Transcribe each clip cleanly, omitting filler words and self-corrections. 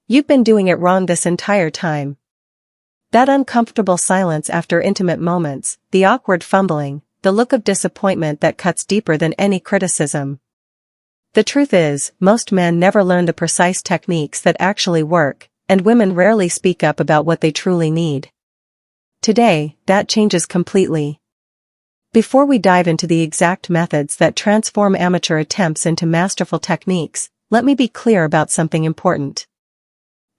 You've been doing it wrong this entire time. That uncomfortable silence after intimate moments, the awkward fumbling, the look of disappointment that cuts deeper than any criticism. The truth is, most men never learn the precise techniques that actually work, and women rarely speak up about what they truly need. Today, that changes completely. Before we dive into the exact methods that transform amateur attempts into masterful techniques, let me be clear about something important.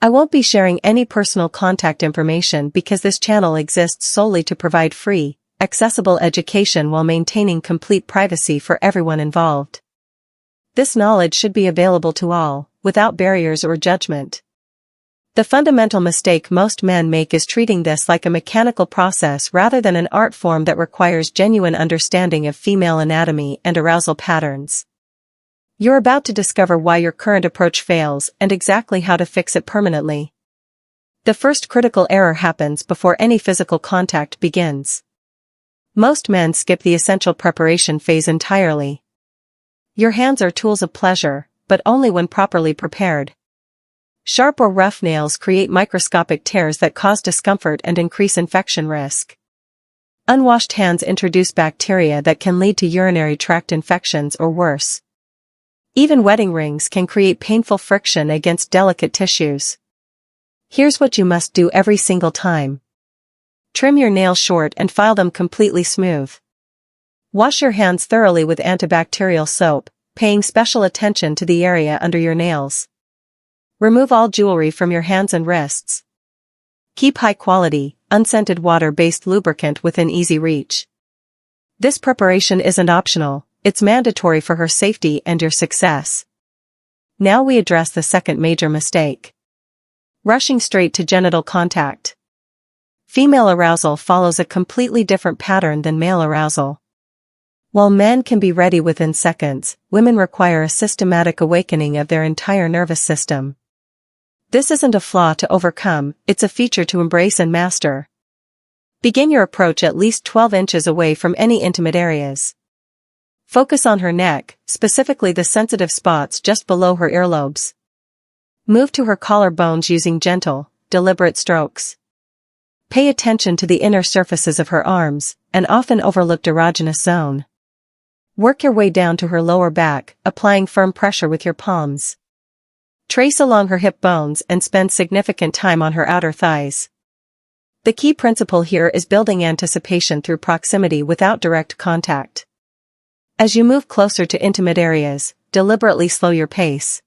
I won't be sharing any personal contact information because this channel exists solely to provide free, accessible education while maintaining complete privacy for everyone involved. This knowledge should be available to all, without barriers or judgment. The fundamental mistake most men make is treating this like a mechanical process rather than an art form that requires genuine understanding of female anatomy and arousal patterns. You're about to discover why your current approach fails and exactly how to fix it permanently. The first critical error happens before any physical contact begins. Most men skip the essential preparation phase entirely. Your hands are tools of pleasure, but only when properly prepared. Sharp or rough nails create microscopic tears that cause discomfort and increase infection risk. Unwashed hands introduce bacteria that can lead to urinary tract infections or worse. Even wedding rings can create painful friction against delicate tissues. Here's what you must do every single time. Trim your nails short and file them completely smooth. Wash your hands thoroughly with antibacterial soap, paying special attention to the area under your nails. Remove all jewelry from your hands and wrists. Keep high-quality, unscented water-based lubricant within easy reach. This preparation isn't optional, it's mandatory for her safety and your success. Now we address the second major mistake. Rushing straight to genital contact. Female arousal follows a completely different pattern than male arousal. While men can be ready within seconds, women require a systematic awakening of their entire nervous system. This isn't a flaw to overcome, it's a feature to embrace and master. Begin your approach at least 12 inches away from any intimate areas. Focus on her neck, specifically the sensitive spots just below her earlobes. Move to her collarbones using gentle, deliberate strokes. Pay attention to the inner surfaces of her arms, an often overlooked erogenous zone. Work your way down to her lower back, applying firm pressure with your palms. Trace along her hip bones and spend significant time on her outer thighs. The key principle here is building anticipation through proximity without direct contact. As you move closer to intimate areas, deliberately slow your pace.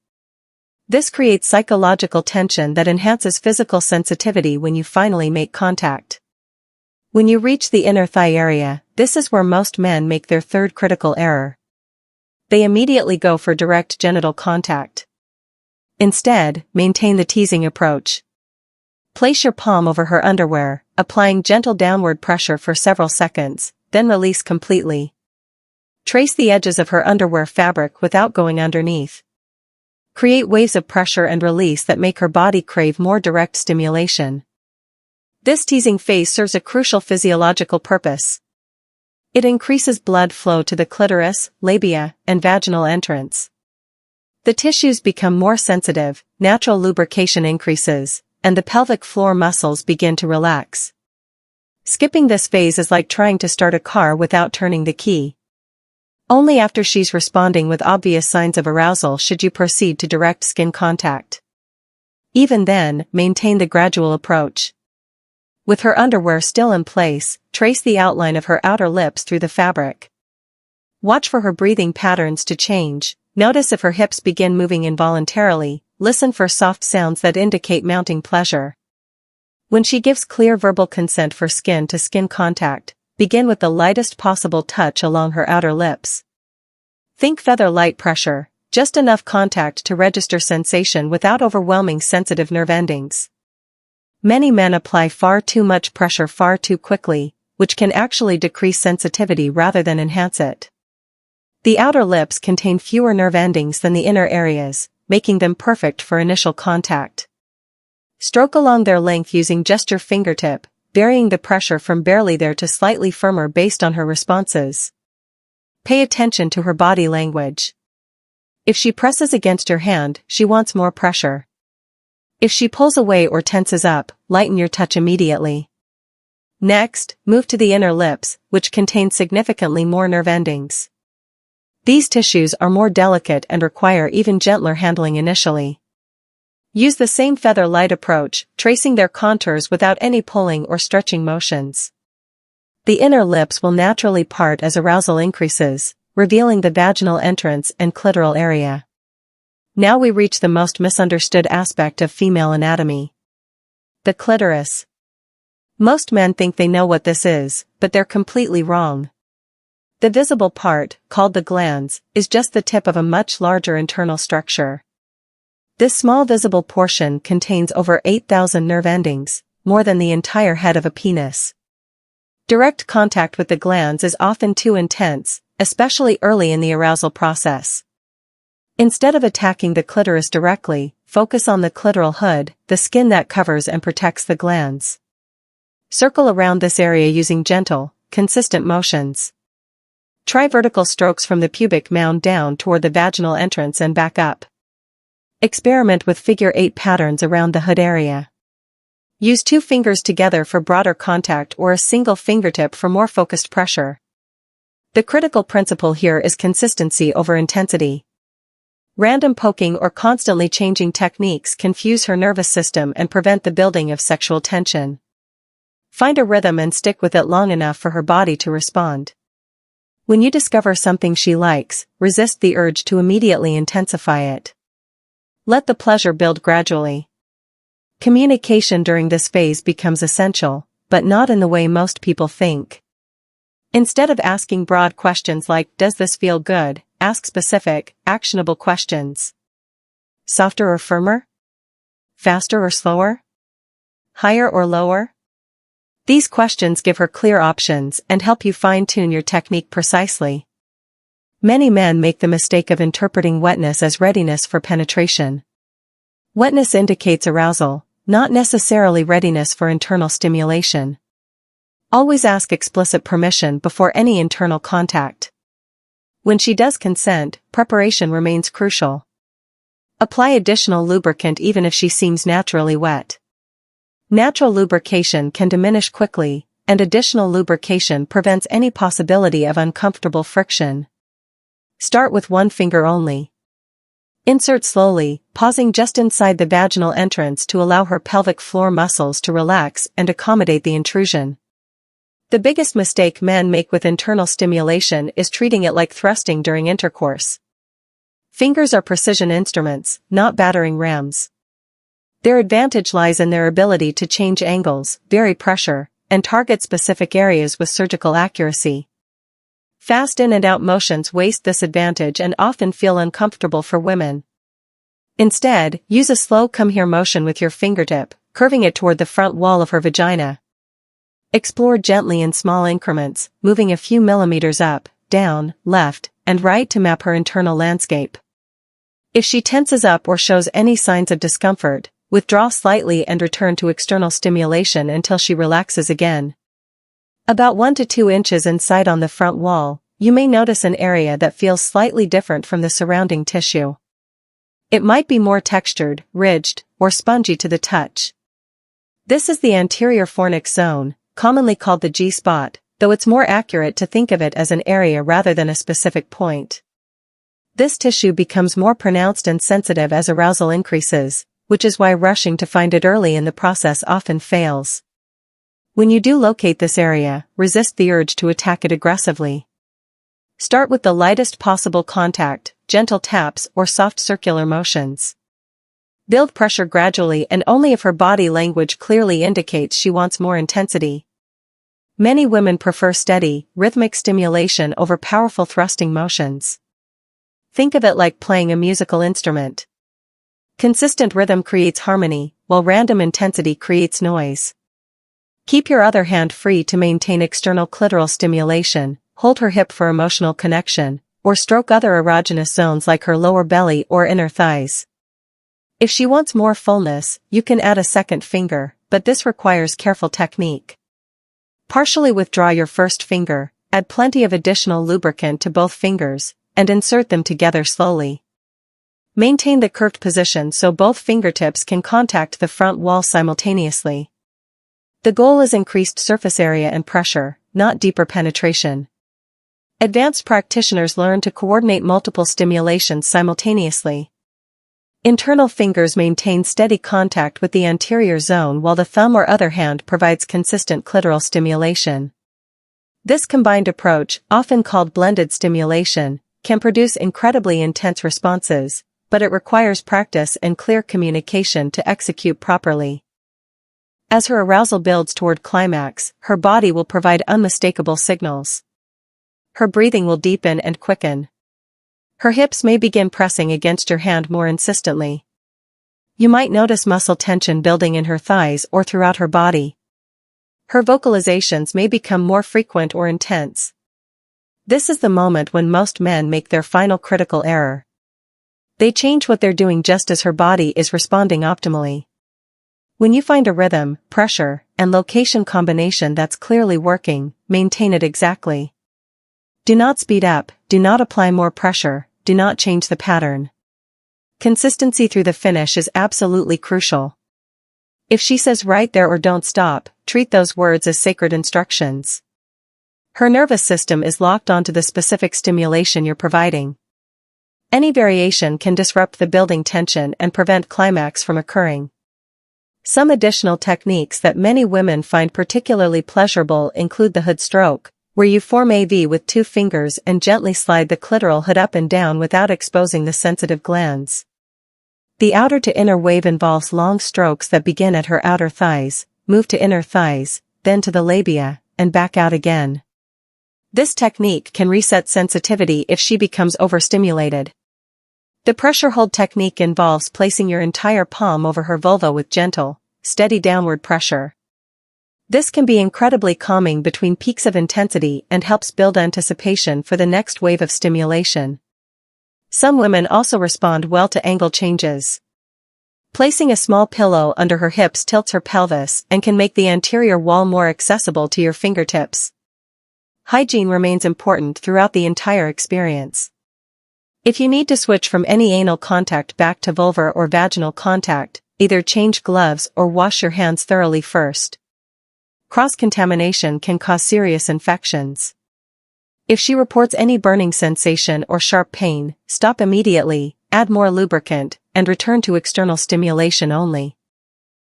This creates psychological tension that enhances physical sensitivity when you finally make contact. When you reach the inner thigh area, this is where most men make their third critical error. They immediately go for direct genital contact. Instead, maintain the teasing approach. Place your palm over her underwear, applying gentle downward pressure for several seconds, then release completely. Trace the edges of her underwear fabric without going underneath. Create waves of pressure and release that make her body crave more direct stimulation. This teasing phase serves a crucial physiological purpose. It increases blood flow to the clitoris, labia, and vaginal entrance. The tissues become more sensitive, natural lubrication increases, and the pelvic floor muscles begin to relax. Skipping this phase is like trying to start a car without turning the key. Only after she's responding with obvious signs of arousal should you proceed to direct skin contact. Even then, maintain the gradual approach. With her underwear still in place, trace the outline of her outer lips through the fabric. Watch for her breathing patterns to change, notice if her hips begin moving involuntarily, listen for soft sounds that indicate mounting pleasure. When she gives clear verbal consent for skin-to-skin contact, begin with the lightest possible touch along her outer lips. Think feather light pressure, just enough contact to register sensation without overwhelming sensitive nerve endings. Many men apply far too much pressure far too quickly, which can actually decrease sensitivity rather than enhance it. The outer lips contain fewer nerve endings than the inner areas, making them perfect for initial contact. Stroke along their length using just your fingertip, varying the pressure from barely there to slightly firmer based on her responses. Pay attention to her body language. If she presses against your hand, she wants more pressure. If she pulls away or tenses up, lighten your touch immediately. Next, move to the inner lips, which contain significantly more nerve endings. These tissues are more delicate and require even gentler handling initially. Use the same feather light approach, tracing their contours without any pulling or stretching motions. The inner lips will naturally part as arousal increases, revealing the vaginal entrance and clitoral area. Now we reach the most misunderstood aspect of female anatomy. The clitoris. Most men think they know what this is, but they're completely wrong. The visible part, called the glans, is just the tip of a much larger internal structure. This small visible portion contains over 8,000 nerve endings, more than the entire head of a penis. Direct contact with the glans is often too intense, especially early in the arousal process. Instead of attacking the clitoris directly, focus on the clitoral hood, the skin that covers and protects the glans. Circle around this area using gentle, consistent motions. Try vertical strokes from the pubic mound down toward the vaginal entrance and back up. Experiment with figure 8 patterns around the hood area. Use 2 fingers together for broader contact or a single fingertip for more focused pressure. The critical principle here is consistency over intensity. Random poking or constantly changing techniques confuse her nervous system and prevent the building of sexual tension. Find a rhythm and stick with it long enough for her body to respond. When you discover something she likes, resist the urge to immediately intensify it. Let the pleasure build gradually. Communication during this phase becomes essential, but not in the way most people think. Instead of asking broad questions like, "Does this feel good?" ask specific, actionable questions. Softer or firmer? Faster or slower? Higher or lower? These questions give her clear options and help you fine-tune your technique precisely. Many men make the mistake of interpreting wetness as readiness for penetration. Wetness indicates arousal, not necessarily readiness for internal stimulation. Always ask explicit permission before any internal contact. When she does consent, preparation remains crucial. Apply additional lubricant even if she seems naturally wet. Natural lubrication can diminish quickly, and additional lubrication prevents any possibility of uncomfortable friction. Start with 1 finger only. Insert slowly, pausing just inside the vaginal entrance to allow her pelvic floor muscles to relax and accommodate the intrusion. The biggest mistake men make with internal stimulation is treating it like thrusting during intercourse. Fingers are precision instruments, not battering rams. Their advantage lies in their ability to change angles, vary pressure, and target specific areas with surgical accuracy. Fast in and out motions waste this advantage and often feel uncomfortable for women. Instead, use a slow come here motion with your fingertip, curving it toward the front wall of her vagina. Explore gently in small increments, moving a few millimeters up, down, left, and right to map her internal landscape. If she tenses up or shows any signs of discomfort, withdraw slightly and return to external stimulation until she relaxes again. About 1 to 2 inches inside on the front wall, you may notice an area that feels slightly different from the surrounding tissue. It might be more textured, ridged, or spongy to the touch. This is the anterior fornix zone, commonly called the G-spot, though it's more accurate to think of it as an area rather than a specific point. This tissue becomes more pronounced and sensitive as arousal increases, which is why rushing to find it early in the process often fails. When you do locate this area, resist the urge to attack it aggressively. Start with the lightest possible contact, gentle taps or soft circular motions. Build pressure gradually and only if her body language clearly indicates she wants more intensity. Many women prefer steady, rhythmic stimulation over powerful thrusting motions. Think of it like playing a musical instrument. Consistent rhythm creates harmony, while random intensity creates noise. Keep your other hand free to maintain external clitoral stimulation, hold her hip for emotional connection, or stroke other erogenous zones like her lower belly or inner thighs. If she wants more fullness, you can add a second finger, but this requires careful technique. Partially withdraw your first finger, add plenty of additional lubricant to both fingers, and insert them together slowly. Maintain the curved position so both fingertips can contact the front wall simultaneously. The goal is increased surface area and pressure, not deeper penetration. Advanced practitioners learn to coordinate multiple stimulations simultaneously. Internal fingers maintain steady contact with the anterior zone while the thumb or other hand provides consistent clitoral stimulation. This combined approach, often called blended stimulation, can produce incredibly intense responses, but it requires practice and clear communication to execute properly. As her arousal builds toward climax, her body will provide unmistakable signals. Her breathing will deepen and quicken. Her hips may begin pressing against your hand more insistently. You might notice muscle tension building in her thighs or throughout her body. Her vocalizations may become more frequent or intense. This is the moment when most men make their final critical error. They change what they're doing just as her body is responding optimally. When you find a rhythm, pressure, and location combination that's clearly working, maintain it exactly. Do not speed up, do not apply more pressure, do not change the pattern. Consistency through the finish is absolutely crucial. If she says right there or don't stop, treat those words as sacred instructions. Her nervous system is locked onto the specific stimulation you're providing. Any variation can disrupt the building tension and prevent climax from occurring. Some additional techniques that many women find particularly pleasurable include the hood stroke, where you form a V with 2 fingers and gently slide the clitoral hood up and down without exposing the sensitive glands. The outer to inner wave involves long strokes that begin at her outer thighs, move to inner thighs, then to the labia, and back out again. This technique can reset sensitivity if she becomes overstimulated. The pressure hold technique involves placing your entire palm over her vulva with gentle, steady downward pressure. This can be incredibly calming between peaks of intensity and helps build anticipation for the next wave of stimulation. Some women also respond well to angle changes. Placing a small pillow under her hips tilts her pelvis and can make the anterior wall more accessible to your fingertips. Hygiene remains important throughout the entire experience. If you need to switch from any anal contact back to vulvar or vaginal contact, either change gloves or wash your hands thoroughly first. Cross-contamination can cause serious infections. If she reports any burning sensation or sharp pain, stop immediately, add more lubricant, and return to external stimulation only.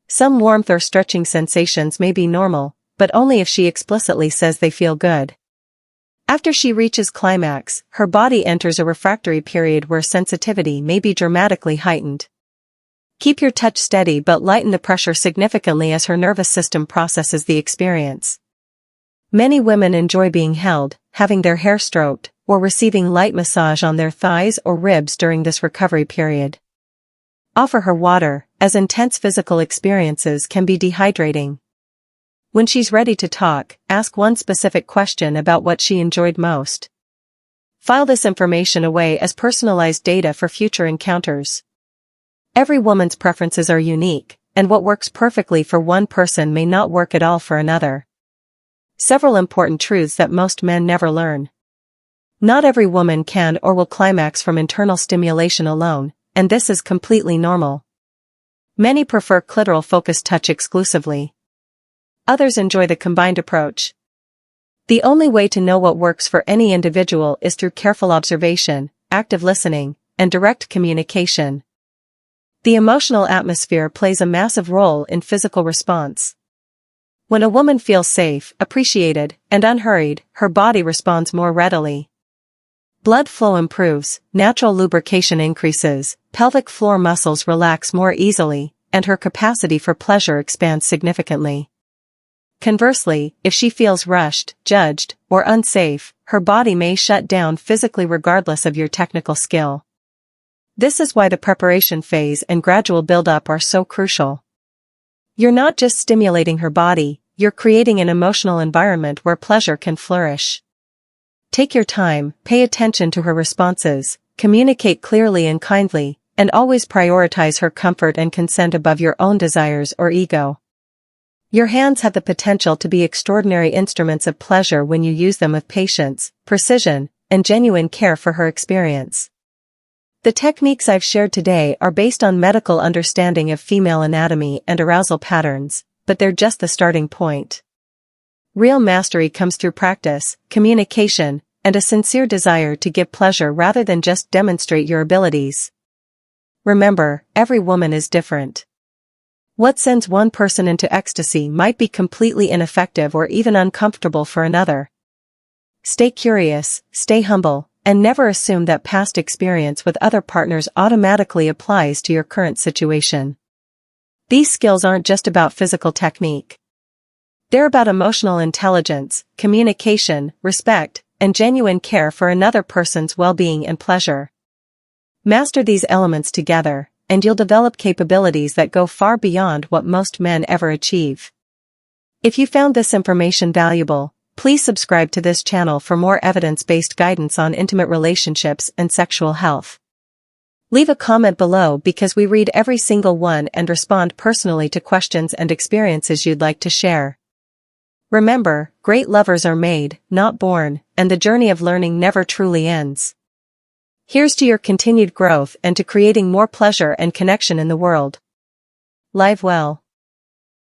Some warmth or stretching sensations may be normal, but only if she explicitly says they feel good. After she reaches climax, her body enters a refractory period where sensitivity may be dramatically heightened. Keep your touch steady but lighten the pressure significantly as her nervous system processes the experience. Many women enjoy being held, having their hair stroked, or receiving light massage on their thighs or ribs during this recovery period. Offer her water, as intense physical experiences can be dehydrating. When she's ready to talk, ask one specific question about what she enjoyed most. File this information away as personalized data for future encounters. Every woman's preferences are unique, and what works perfectly for one person may not work at all for another. Several important truths that most men never learn. Not every woman can or will climax from internal stimulation alone, and this is completely normal. Many prefer clitoral-focused touch exclusively. Others enjoy the combined approach. The only way to know what works for any individual is through careful observation, active listening, and direct communication. The emotional atmosphere plays a massive role in physical response. When a woman feels safe, appreciated, and unhurried, her body responds more readily. Blood flow improves, natural lubrication increases, pelvic floor muscles relax more easily, and her capacity for pleasure expands significantly. Conversely, if she feels rushed, judged, or unsafe, her body may shut down physically regardless of your technical skill. This is why the preparation phase and gradual build-up are so crucial. You're not just stimulating her body, you're creating an emotional environment where pleasure can flourish. Take your time, pay attention to her responses, communicate clearly and kindly, and always prioritize her comfort and consent above your own desires or ego. Your hands have the potential to be extraordinary instruments of pleasure when you use them with patience, precision, and genuine care for her experience. The techniques I've shared today are based on medical understanding of female anatomy and arousal patterns, but they're just the starting point. Real mastery comes through practice, communication, and a sincere desire to give pleasure rather than just demonstrate your abilities. Remember, every woman is different. What sends one person into ecstasy might be completely ineffective or even uncomfortable for another. Stay curious, stay humble, and never assume that past experience with other partners automatically applies to your current situation. These skills aren't just about physical technique. They're about emotional intelligence, communication, respect, and genuine care for another person's well-being and pleasure. Master these elements together, and you'll develop capabilities that go far beyond what most men ever achieve. If you found this information valuable, please subscribe to this channel for more evidence-based guidance on intimate relationships and sexual health. Leave a comment below because we read every single one and respond personally to questions and experiences you'd like to share. Remember, great lovers are made, not born, and the journey of learning never truly ends. Here's to your continued growth and to creating more pleasure and connection in the world. Live well.